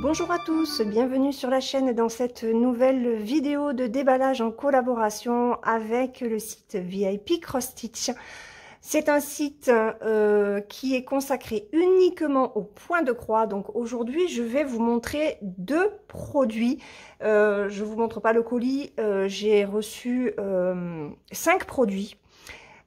Bonjour à tous, bienvenue sur la chaîne dans cette nouvelle vidéo de déballage en collaboration avec le site VIP Cross Stitch. C'est un site qui est consacré uniquement au point de croix. Donc aujourd'hui, je vais vous montrer deux produits. Je vous montre pas le colis. J'ai reçu 5 produits.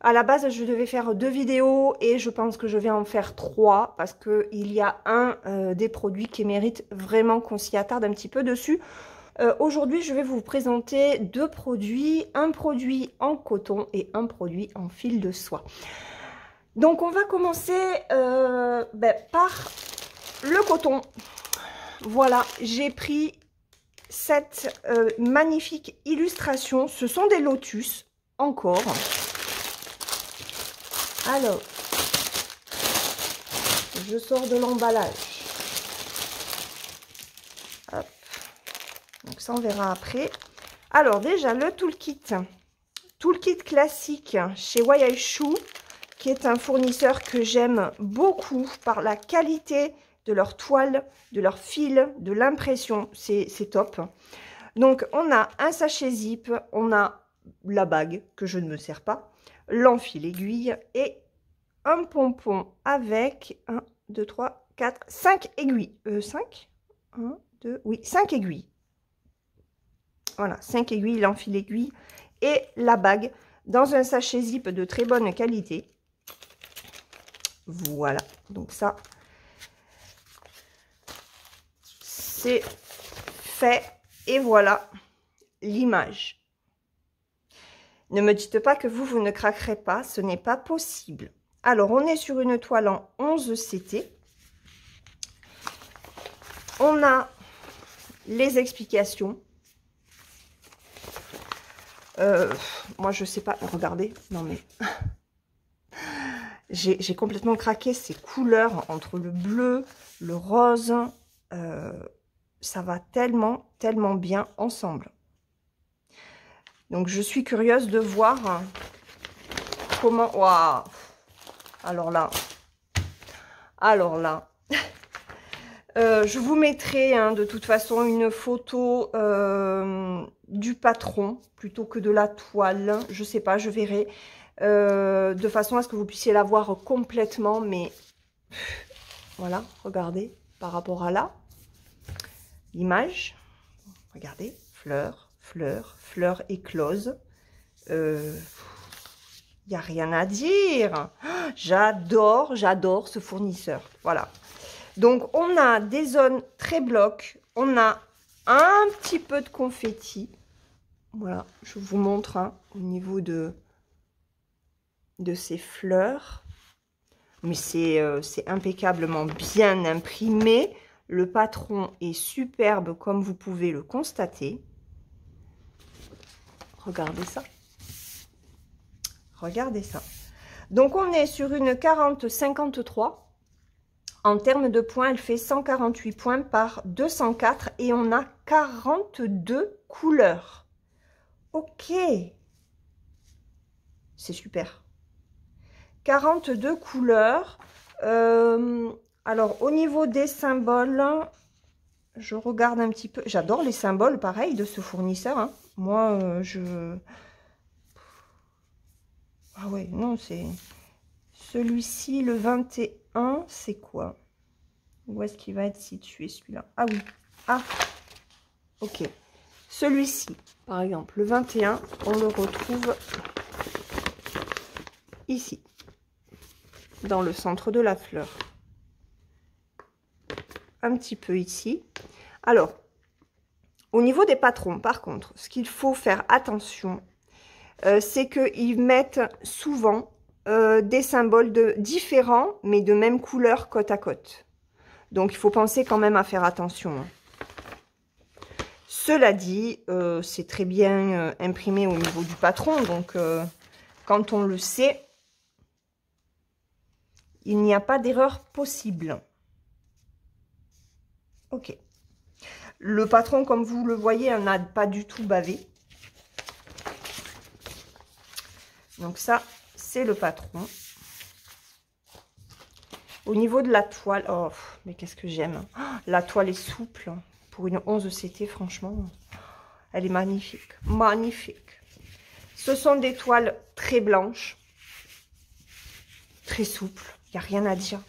À la base, je devais faire 2 vidéos et je pense que je vais en faire 3 parce qu'il y a un des produits qui mérite vraiment qu'on s'y attarde un petit peu dessus. Aujourd'hui, je vais vous présenter 2 produits, un produit en coton et un produit en fil de soie. Donc, on va commencer par le coton. Voilà, j'ai pris cette magnifique illustration. Ce sont des lotus, encore. Alors, je sors de l'emballage. Hop. Donc ça, on verra après. Alors, déjà, le toolkit. Toolkit classique chez Waiaishu, qui est un fournisseur que j'aime beaucoup par la qualité de leur toile, de leur fil, de l'impression. C'est top. Donc, on a un sachet zip, on a la bague que je ne me sers pas, l'enfil aiguille et un pompon avec 1, 2, 3, 4, 5 aiguilles. 5 1, 2, oui, 5 aiguilles. Voilà, 5 aiguilles, l'enfil aiguille et la bague dans un sachet zip de très bonne qualité. Voilà, donc ça, c'est fait et voilà l'image. Ne me dites pas que vous ne craquerez pas, ce n'est pas possible. Alors, on est sur une toile en 11 CT. On a les explications. Moi, je sais pas. Regardez. Non, mais... j'ai complètement craqué ces couleurs entre le bleu, le rose. Ça va tellement, tellement bien ensemble. Donc, je suis curieuse de voir comment... Waouh! Alors là, je vous mettrai de toute façon une photo du patron plutôt que de la toile. Je sais pas, je verrai. De façon à ce que vous puissiez la voir complètement. Mais voilà, regardez, par rapport à là, l'image. Regardez, fleurs, fleurs, fleurs écloses. Il n'y a rien à dire. J'adore ce fournisseur. Voilà. Donc, on a des zones très blocs. On a un petit peu de confetti. Voilà, je vous montre au niveau de ces fleurs. Mais c'est impeccablement bien imprimé. Le patron est superbe comme vous pouvez le constater. Regardez ça. Regardez ça. Donc, on est sur une 40-53. En termes de points, elle fait 148 points par 204 et on a 42 couleurs. Ok. C'est super. 42 couleurs. Alors, au niveau des symboles, je regarde un petit peu. J'adore les symboles, pareil, de ce fournisseur. Moi, Ah ouais, non, c'est... Celui-ci, le 21, c'est quoi? Où est-ce qu'il va être situé, celui-là? Ah oui. Ah, ok. Celui-ci, par exemple, le 21, on le retrouve ici, dans le centre de la fleur. Un petit peu ici. Alors, au niveau des patrons, par contre, ce qu'il faut faire attention, c'est qu'ils mettent souvent des symboles différents, mais de même couleur côte à côte. Donc, il faut penser quand même à faire attention. Cela dit, c'est très bien imprimé au niveau du patron. Donc, quand on le sait, il n'y a pas d'erreur possible. Ok. Le patron, comme vous le voyez, n'a pas du tout bavé. Donc ça, c'est le patron. Au niveau de la toile, oh, mais qu'est-ce que j'aime. Oh, la toile est souple. Pour une 11 CT, franchement, elle est magnifique. Magnifique. Ce sont des toiles très blanches. Très souples. Il n'y a rien à dire.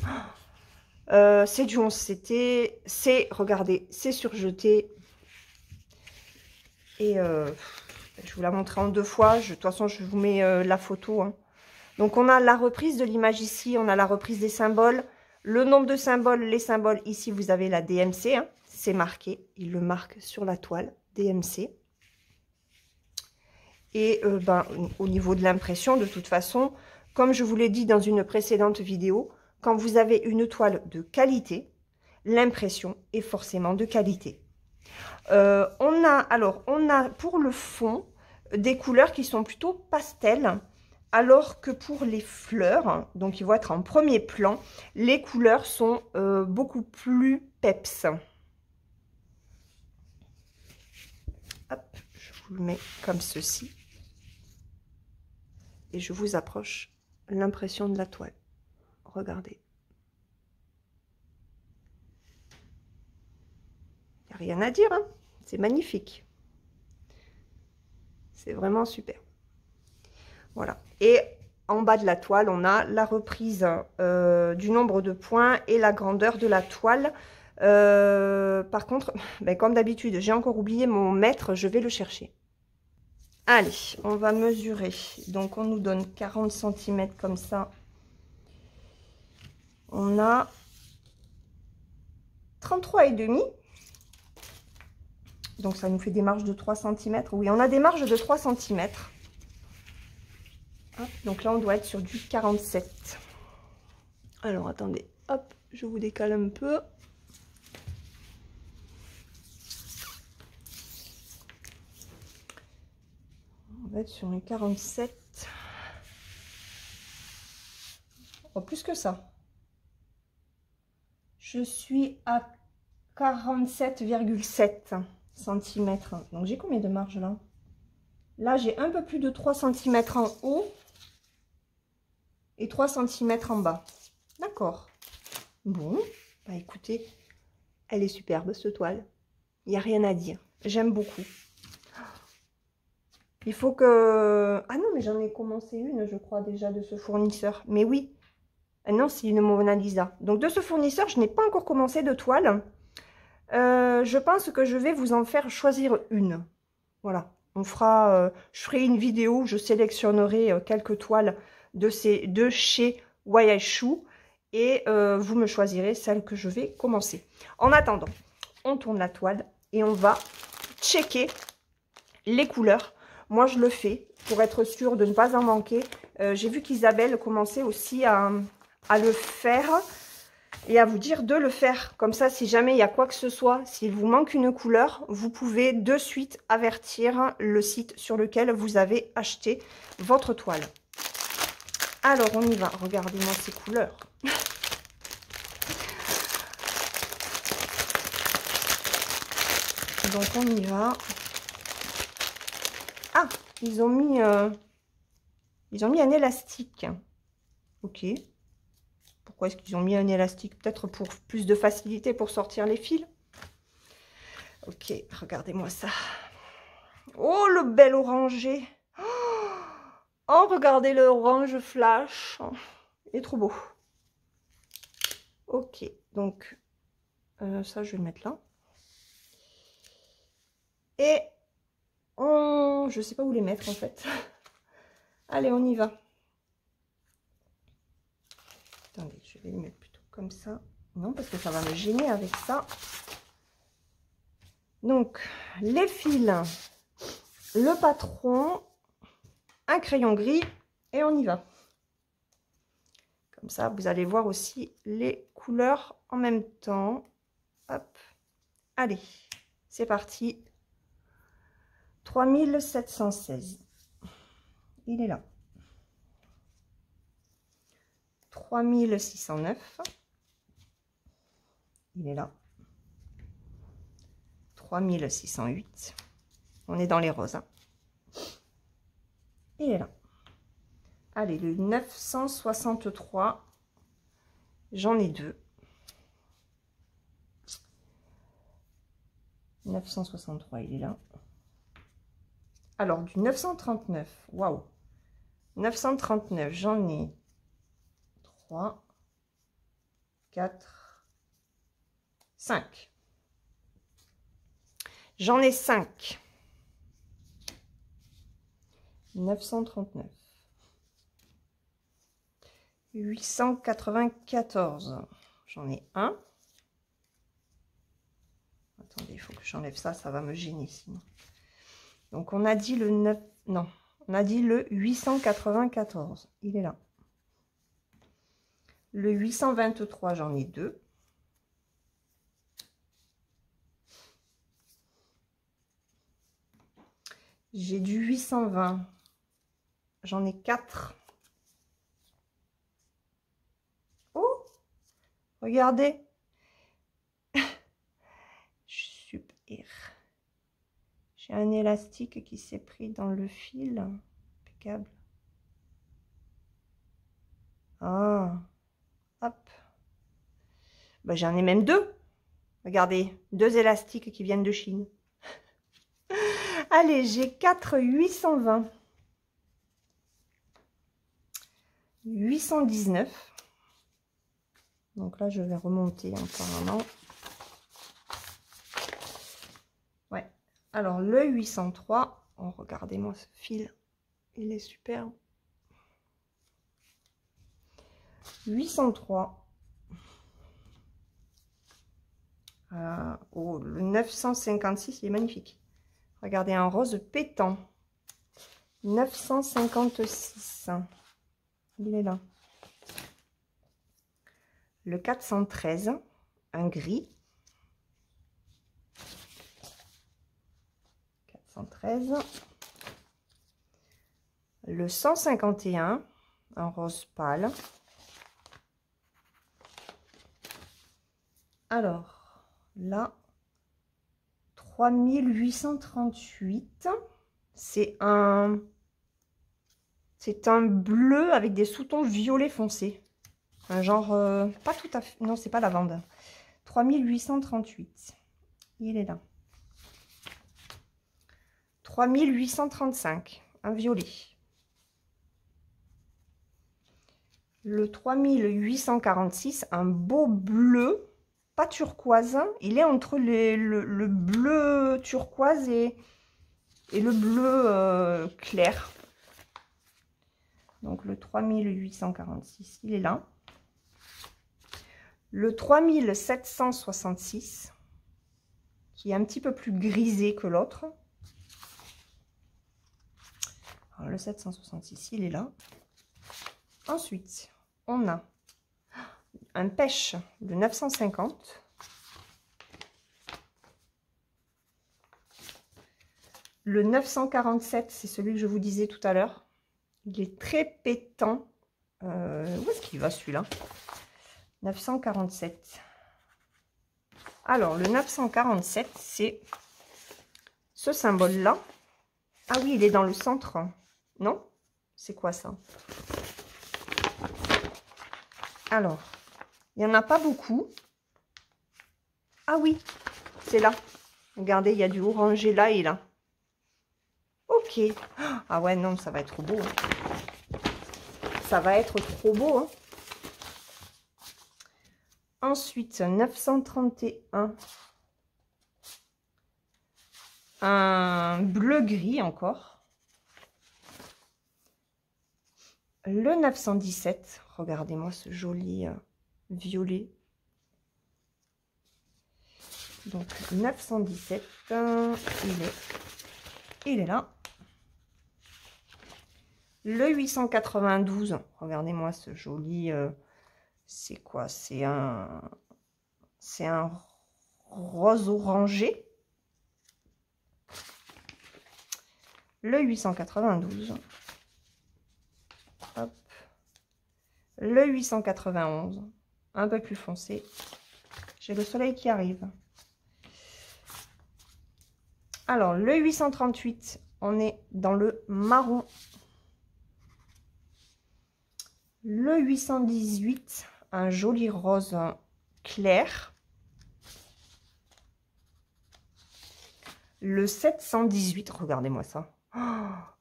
C'est du 11 CT. C'est, regardez, c'est surjeté. Et je vous la montrer en 2 fois. De toute façon, je vous mets la photo. Hein. Donc, on a la reprise de l'image ici. On a la reprise des symboles. Le nombre de symboles, les symboles. Ici, vous avez la DMC. Hein. C'est marqué. Il le marque sur la toile. DMC. Et au niveau de l'impression, de toute façon, comme je vous l'ai dit dans une précédente vidéo, quand vous avez une toile de qualité, l'impression est forcément de qualité. On a pour le fond des couleurs qui sont plutôt pastel, alors que pour les fleurs, donc ils vont être en premier plan, les couleurs sont beaucoup plus peps. Hop, je vous le mets comme ceci. Et je vous approche l'impression de la toile. Regardez. Il n'y a rien à dire, hein. C'est magnifique. C'est vraiment super. Voilà. Et en bas de la toile, on a la reprise du nombre de points et la grandeur de la toile. Par contre, comme d'habitude, j'ai encore oublié mon mètre, je vais le chercher. Allez, on va mesurer. Donc, on nous donne 40 cm comme ça. On a 33,5. Donc, ça nous fait des marges de 3 cm. Oui, on a des marges de 3 cm. Hop, donc là, on doit être sur du 47. Alors, attendez. Hop, je vous décale un peu. On va être sur un 47. Oh, plus que ça. Je suis à 47,7 cm. Donc, j'ai combien de marge là? Là, j'ai un peu plus de 3 cm en haut et 3 cm en bas. D'accord. Bon, bah écoutez, elle est superbe, cette toile. Il n'y a rien à dire. J'aime beaucoup. Il faut que... Ah non, mais j'en ai commencé une, je crois, déjà de ce fournisseur. Mais oui. Ah non, c'est une Mona Lisa. Donc, de ce fournisseur, je n'ai pas encore commencé de toile. Je pense que je vais vous en faire choisir une. Voilà. On fera... je ferai une vidéo où je sélectionnerai quelques toiles de chez Wayashu. Et vous me choisirez celle que je vais commencer. En attendant, on tourne la toile et on va checker les couleurs. Moi, je le fais pour être sûre de ne pas en manquer. J'ai vu qu'Isabelle commençait aussi à le faire et à vous dire de le faire. Comme ça, si jamais il y a quoi que ce soit, s'il vous manque une couleur, vous pouvez de suite avertir le site sur lequel vous avez acheté votre toile. Alors, on y va. Regardez-moi ces couleurs. Donc, on y va. Ah, ils ont mis un élastique. Ok. Pourquoi est-ce qu'ils ont mis un élastique? Peut-être pour plus de facilité pour sortir les fils. Ok, regardez-moi ça. Oh, le bel orangé. Oh, regardez le orange flash. Il est trop beau. Ok, donc ça, je vais le mettre là. Et je sais pas où les mettre en fait. Allez, on y va. Attendez, je vais les mettre plutôt comme ça. Non, parce que ça va me gêner avec ça. Donc, les fils, le patron, un crayon gris et on y va. Comme ça, vous allez voir aussi les couleurs en même temps. Hop. Allez, c'est parti. 3716. Il est là. 3609. Il est là. 3608. On est dans les roses. Hein. Il est là. Allez, le 963, j'en ai deux. 963, il est là. Alors, du 939, waouh. 939, j'en ai 3, 4, 5. J'en ai 5. 939. 894. J'en ai un. Attendez, il faut que j'enlève ça, ça va me gêner sinon. Donc on a dit le 9, non, on a dit le 894. Il est là. Le 823, j'en ai deux. J'ai du 820. J'en ai 4. Oh, regardez. Super. J'ai un élastique qui s'est pris dans le fil. Impeccable. Ah, hop. Ben, j'en ai même deux. Regardez, deux élastiques qui viennent de Chine. Allez, j'ai 4 820. 819. Donc là, je vais remonter apparemment. Ouais. Alors, le 803. Oh, regardez-moi ce fil. Il est superbe. 803. Oh, le 956, il est magnifique. Regardez, un rose pétant. 956. Il est là. Le 413, un gris. 413. Le 151, un rose pâle. Alors, là, 3838. C'est un bleu avec des sous-tons violet foncé. Un genre, pas tout à fait, non, c'est pas lavande. 3838. Il est là. 3835, un violet. Le 3846, un beau bleu, pas turquoise. Il est entre le bleu turquoise et le bleu clair. Donc le 3846, il est là. Le 3766, qui est un petit peu plus grisé que l'autre. Le 766, il est là. Ensuite, on a un pêche de 950. Le 947, c'est celui que je vous disais tout à l'heure. Il est très pétant. Où est-ce qu'il va celui-là? 947. Alors, le 947, c'est ce symbole-là. Ah oui, il est dans le centre. Non? C'est quoi ça? Alors, il n'y en a pas beaucoup. Ah oui, c'est là. Regardez, il y a du orangé là et là. Ok. Ah ouais, non, ça va être trop beau. Hein. Ça va être trop beau. Hein. Ensuite, 931. Un bleu-gris encore. Le 917. Regardez-moi ce joli violet. Donc, 917. Il est là. Le 892. Regardez-moi ce joli... c'est quoi? C'est un rose orangé. Le 892. Hop. Le 891. Un peu plus foncé. J'ai le soleil qui arrive. Alors, le 838, on est dans le marron. Le 818, un joli rose clair. Le 718, regardez-moi ça. Oh,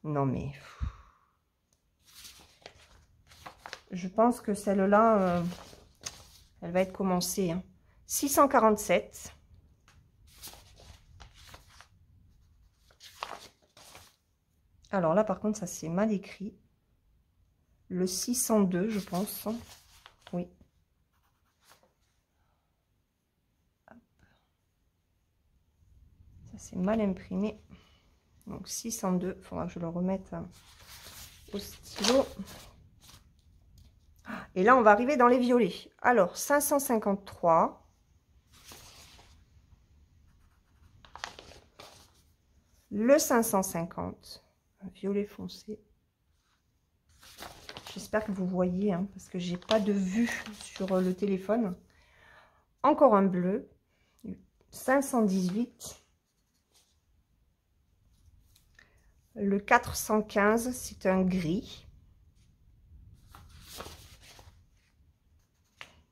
non mais... Je pense que celle-là, elle va être commencée. Hein. 647. Alors là, par contre, ça c'est mal écrit. Le 602, je pense. Oui. Ça c'est mal imprimé. Donc 602, il faudra que je le remette au stylo. Et là, on va arriver dans les violets. Alors, 553. Le 550. Un violet foncé. J'espère que vous voyez, hein, parce que j'ai pas de vue sur le téléphone. Encore un bleu. 518. Le 415, c'est un gris.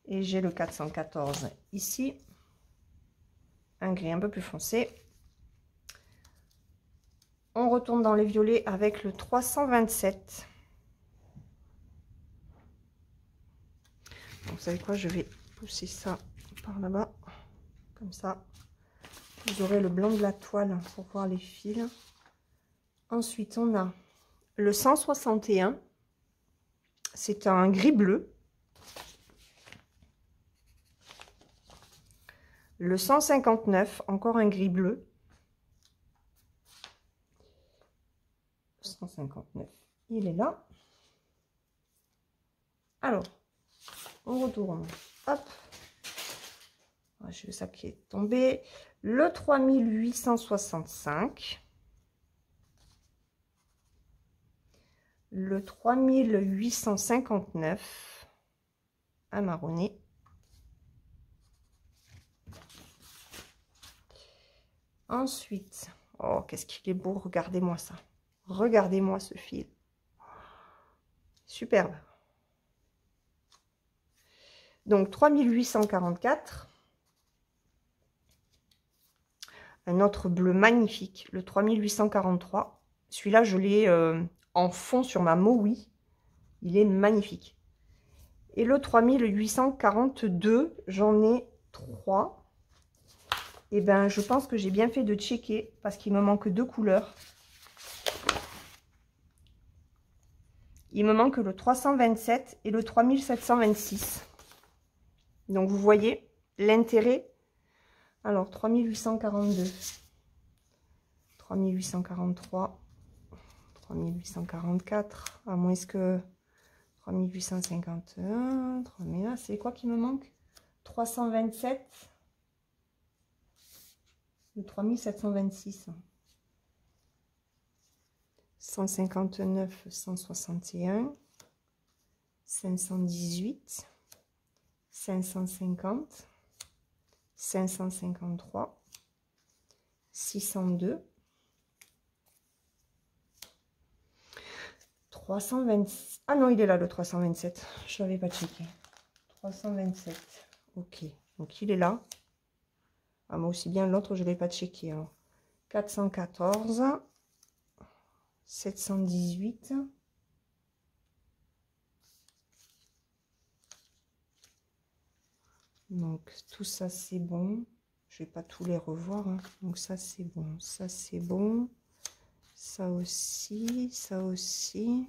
Et j'ai le 414 ici. Un gris un peu plus foncé. On retourne dans les violets avec le 327. Donc, vous savez quoi, je vais pousser ça par là-bas. Comme ça. Vous aurez le blanc de la toile pour voir les fils. Ensuite, on a le 161. C'est un gris bleu. Le 159, encore un gris bleu. 159, il est là. Alors, on retourne. Hop. Je veux ça qui est tombé. Le 3865. Le 3859. Un marronné. Ensuite, oh, qu'est-ce qu'il est beau, regardez-moi ça. Regardez-moi ce fil. Superbe. Donc, 3844. Un autre bleu magnifique, le 3843. Celui-là, je l'ai en fond sur ma Maui. Il est magnifique. Et le 3842, j'en ai 3. Et ben, je pense que j'ai bien fait de checker parce qu'il me manque 2 couleurs. Il me manque le 327 et le 3726. Donc, vous voyez l'intérêt. Alors, 3842, 3843, 3844, à moins que 3851, 3000, c'est quoi qui me manque? 327, le 3726. 159, 161, 518, 550, 553, 602, 320. Ah non, il est là le 327. Je n'avais pas checké. 327. Ok. Donc il est là. Ah, moi aussi bien l'autre, je ne l'ai pas checké. Alors. 414. 718. Donc tout ça c'est bon. Je vais pas tous les revoir. Hein. Donc ça c'est bon. Ça c'est bon. Ça aussi. Ça aussi.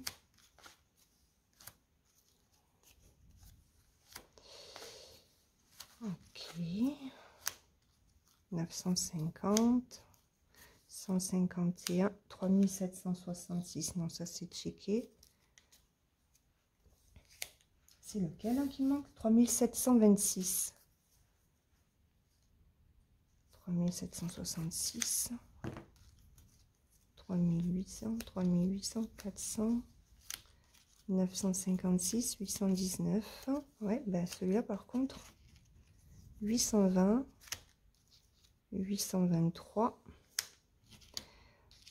Ok. 950. 151. 3766. Non, ça c'est checké. C'est lequel hein, qui manque? 3726. 3766. 3800. 3800. 400. 956. 819. Ouais, ben celui-là par contre. 820. 823.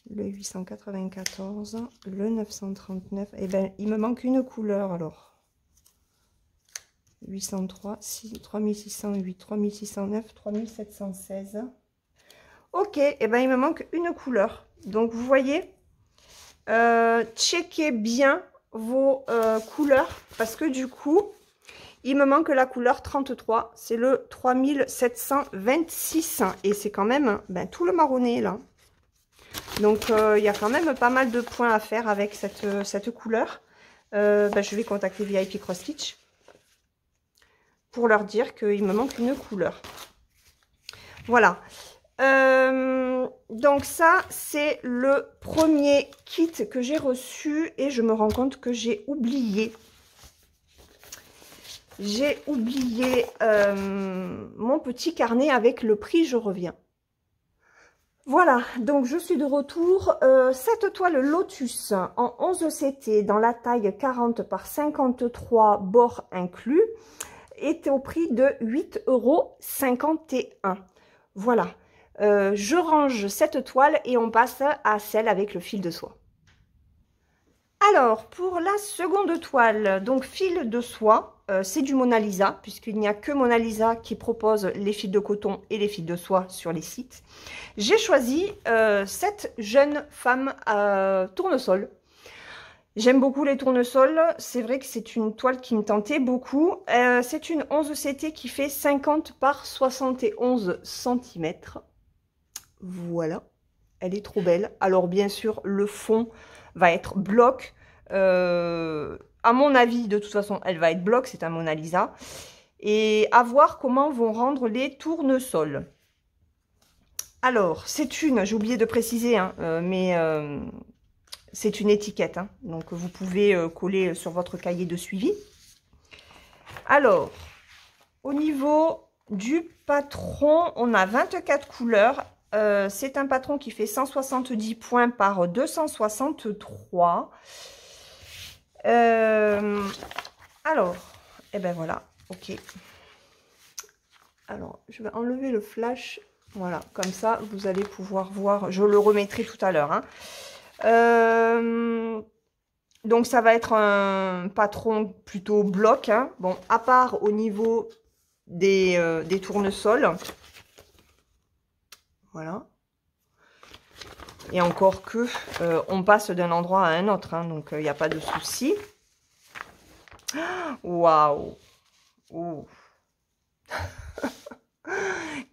Le 894. Le 939. Et ben il me manque une couleur alors. 803, 3608, 3609, 3716. Ok, et ben il me manque une couleur. Donc vous voyez, checkez bien vos couleurs parce que du coup, il me manque la couleur 33. C'est le 3726 et c'est quand même ben, tout le marronné là. Donc il y a quand même pas mal de points à faire avec cette couleur. Ben, je vais contacter VIP Cross Stitch pour leur dire qu'il me manque une couleur. Voilà. Donc ça, c'est le premier kit que j'ai reçu et je me rends compte que j'ai oublié. J'ai oublié mon petit carnet avec le prix, je reviens. Voilà, donc je suis de retour. Cette toile Lotus en 11 CT dans la taille 40 par 53, bord inclus, était au prix de 8,51 €. Voilà. Je range cette toile et on passe à celle avec le fil de soie. Alors, pour la seconde toile, donc fil de soie, c'est du Mona Lisa, puisqu'il n'y a que Mona Lisa qui propose les fils de coton et les fils de soie sur les sites. J'ai choisi cette jeune femme tournesol. J'aime beaucoup les tournesols, c'est vrai que c'est une toile qui me tentait beaucoup. C'est une 11 CT qui fait 50 par 71 cm. Voilà, elle est trop belle. Alors bien sûr, le fond va être bloc. À mon avis, de toute façon, elle va être bloc, c'est un Mona Lisa. Et à voir comment vont rendre les tournesols. Alors, c'est une, j'ai oublié de préciser, hein, mais c'est une étiquette. Hein, donc, vous pouvez coller sur votre cahier de suivi. Alors, au niveau du patron, on a 24 couleurs. C'est un patron qui fait 170 points par 263. Alors, et ben voilà, ok. Alors, je vais enlever le flash. Voilà, comme ça, vous allez pouvoir voir. Je le remettrai tout à l'heure. Hein. Donc, ça va être un patron plutôt bloc. Hein. Bon, à part au niveau des tournesols. Voilà. Et encore que, on passe d'un endroit à un autre, hein, donc il n'y a pas de souci. Waouh!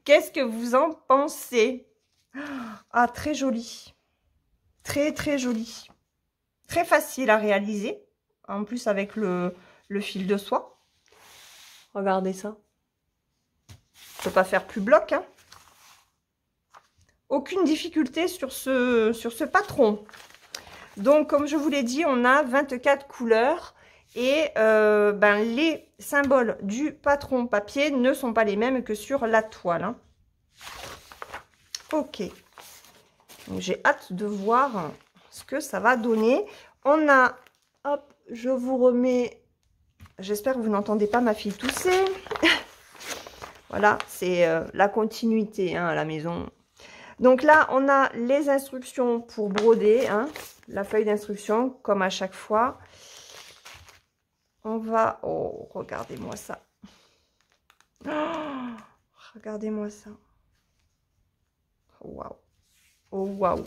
Qu'est-ce que vous en pensez? Ah, très joli. Très, très joli. Très facile à réaliser. En plus, avec le fil de soie. Regardez ça. Je ne peux pas faire plus bloc, hein. Aucune difficulté sur ce patron. Donc, comme je vous l'ai dit, on a 24 couleurs. Et ben, les symboles du patron papier ne sont pas les mêmes que sur la toile. Hein. Ok. J'ai hâte de voir ce que ça va donner. On a... Hop, je vous remets... J'espère que vous n'entendez pas ma fille tousser. Voilà, c'est la continuité hein, à la maison. Donc là, on a les instructions pour broder, hein, la feuille d'instruction, comme à chaque fois. On va... Oh, regardez-moi ça. Oh, regardez-moi ça. Waouh. Oh, waouh.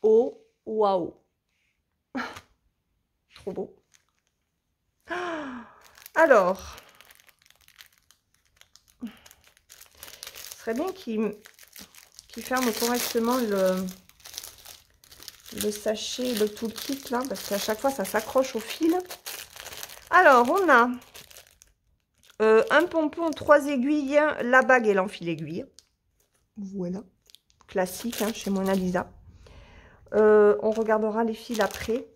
Oh, waouh. Trop beau. Alors, ce serait bien qu'il ferme correctement le sachet, le toolkit là, parce qu'à chaque fois ça s'accroche au fil. Alors on a un pompon, 3 aiguilles, la bague et l'enfil aiguille. Voilà, classique hein, chez Mona Lisa. On regardera les fils après.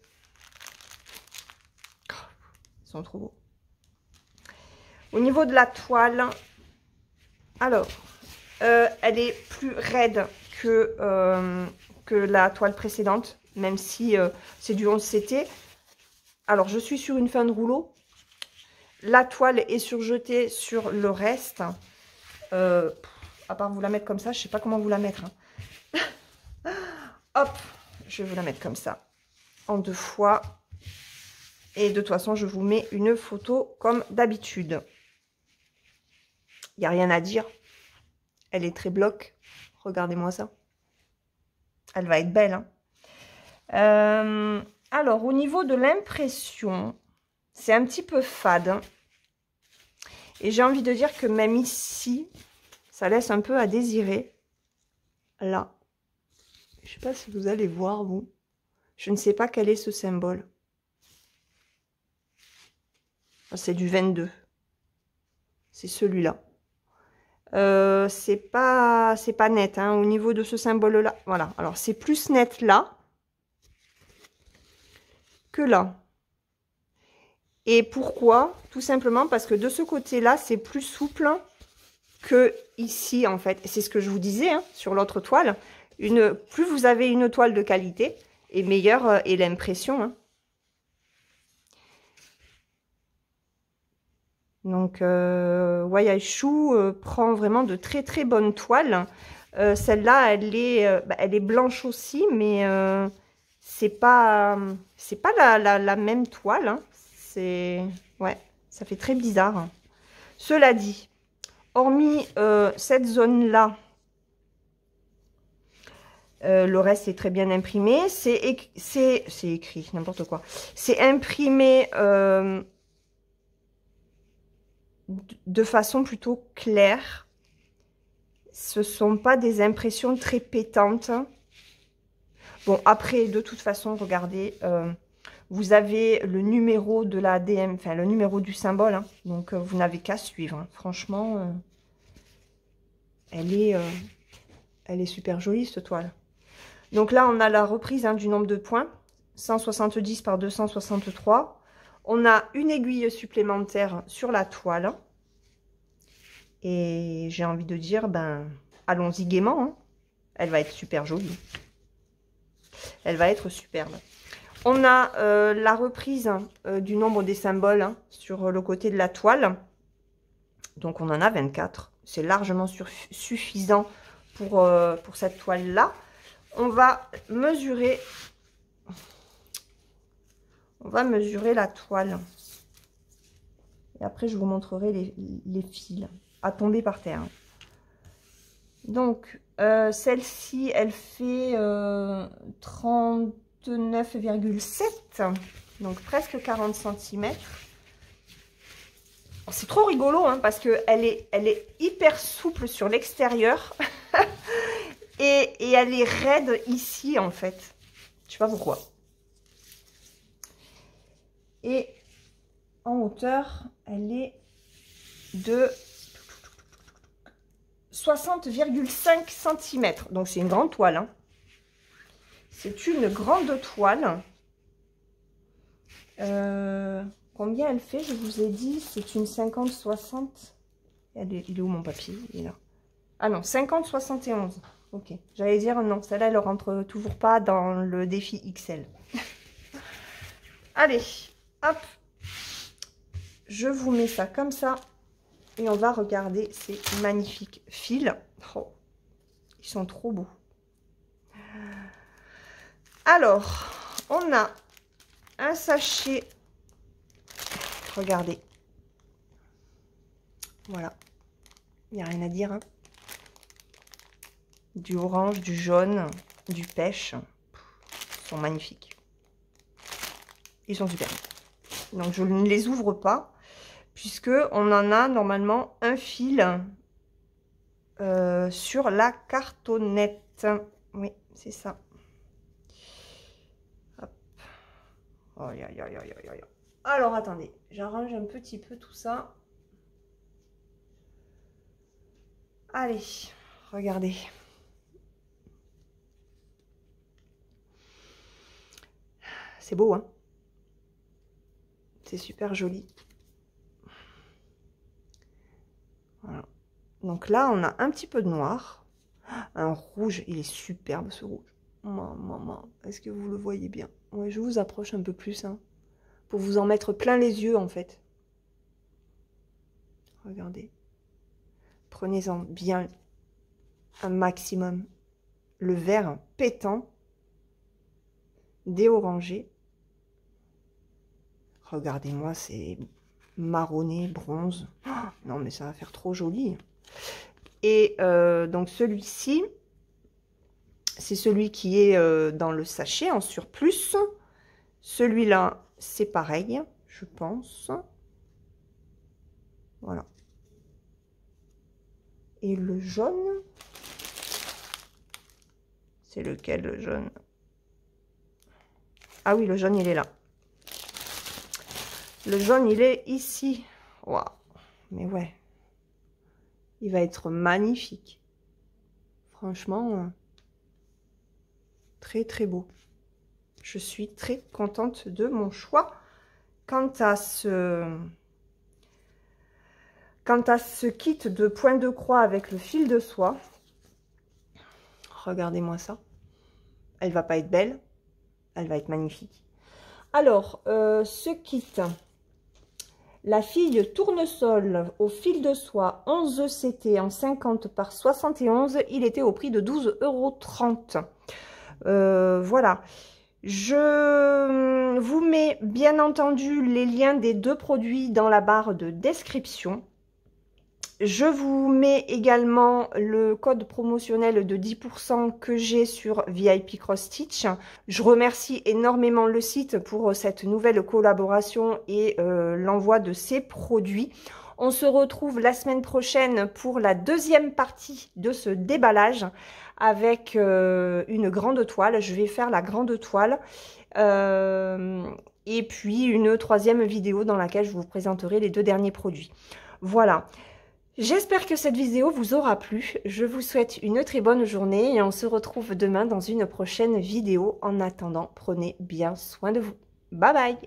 Ils sont trop beaux. Au niveau de la toile, alors elle est plus raide que la toile précédente, même si c'est du 11 CT. Alors, je suis sur une fin de rouleau. La toile est surjetée sur le reste. À part vous la mettre comme ça, je ne sais pas comment vous la mettre. Hein. Hop, je vais vous la mettre comme ça. En 2 fois. Et de toute façon, je vous mets une photo comme d'habitude. Il n'y a rien à dire. Elle est très bloc. Regardez-moi ça. Elle va être belle. Hein. Alors, au niveau de l'impression, c'est un petit peu fade. Hein. Et j'ai envie de dire que même ici, ça laisse un peu à désirer. Là. Je ne sais pas si vous allez voir, vous. Je ne sais pas quel est ce symbole. C'est du 22. C'est celui-là. C'est pas net hein, au niveau de ce symbole-là. Voilà. Alors, c'est plus net là que là. Et pourquoi? Tout simplement parce que de ce côté-là, c'est plus souple que ici, en fait. C'est ce que je vous disais hein, sur l'autre toile. Plus vous avez une toile de qualité, et meilleure est l'impression. Hein. Donc, Wayashu prend vraiment de très très bonnes toiles. Celle-là, elle est blanche aussi, mais c'est pas la même toile. Hein. Ouais, ça fait très bizarre. Cela dit, hormis cette zone-là, le reste est très bien imprimé. C'est écrit, n'importe quoi. C'est imprimé de façon plutôt claire. Ce sont pas des impressions très pétantes. Bon, après, de toute façon, regardez, vous avez le numéro de la DM, enfin le numéro du symbole. Hein, donc, vous n'avez qu'à suivre. Hein. Franchement, elle est super jolie, cette toile. Donc là, on a la reprise hein, du nombre de points. 170 par 263. On a une aiguille supplémentaire sur la toile. Et j'ai envie de dire, ben, allons-y gaiement. Hein. Elle va être super jolie. Elle va être superbe. On a la reprise du nombre des symboles hein, sur le côté de la toile. Donc, on en a 24. C'est largement suffisant pour cette toile-là. On va mesurer la toile. Et après, je vous montrerai les fils à tomber par terre. Donc, celle-ci, elle fait 39,7. Donc, presque 40 cm. C'est trop rigolo, hein, parce qu'elle est hyper souple sur l'extérieur. et elle est raide ici, en fait. Je sais pas pourquoi. Et en hauteur, elle est de 60,5 cm. Donc, c'est une grande toile. Hein. C'est une grande toile. Combien elle fait? Je vous ai dit, c'est une 50-60. Il est où mon papier? Il est là. Ah non, 50-71. Ok. J'allais dire non, celle-là, elle ne rentre toujours pas dans le défi XL. Allez, hop. Je vous mets ça comme ça. Et on va regarder ces magnifiques fils. Oh, ils sont trop beaux. Alors, on a un sachet. Regardez. Voilà. Il n'y a rien à dire. Hein. Du orange, du jaune, du pêche. Ils sont magnifiques. Ils sont super. Donc, je ne les ouvre pas. Puisque on en a normalement un fil sur la cartonnette. Oui, c'est ça. Hop. Oh, alors, attendez. J'arrange un petit peu tout ça. Allez, regardez. C'est beau, hein? C'est super joli. Voilà. Donc là, on a un petit peu de noir. Un rouge, il est superbe ce rouge. Maman, est-ce que vous le voyez bien? Ouais, je vous approche un peu plus, hein, pour vous en mettre plein les yeux, en fait. Regardez. Prenez-en bien un maximum. Le vert pétant. Des orangés. Regardez-moi, c'est marronné, bronze. Oh, non, mais ça va faire trop joli. Et donc celui-ci, c'est celui qui est dans le sachet en surplus. Celui-là, c'est pareil, je pense. Voilà. Et le jaune, c'est lequel le jaune? Ah oui, le jaune, il est là. Le jaune, il est ici. Waouh. Mais ouais. Il va être magnifique. Franchement, très très beau. Je suis très contente de mon choix. Quant à ce kit de point de croix avec le fil de soie, regardez-moi ça. Elle va pas être belle, elle va être magnifique. Alors, ce kit, la fille tournesol au fil de soie 11 ECT en 50 par 71, il était au prix de 12,30 €. Voilà. Je vous mets bien entendu les liens des deux produits dans la barre de description. Je vous mets également le code promotionnel de 10% que j'ai sur VIP Cross Stitch. Je remercie énormément le site pour cette nouvelle collaboration et l'envoi de ces produits. On se retrouve la semaine prochaine pour la deuxième partie de ce déballage avec une grande toile. Je vais faire la grande toile. Et puis une troisième vidéo dans laquelle je vous présenterai les deux derniers produits. Voilà. J'espère que cette vidéo vous aura plu. Je vous souhaite une très bonne journée et on se retrouve demain dans une prochaine vidéo. En attendant, prenez bien soin de vous. Bye bye!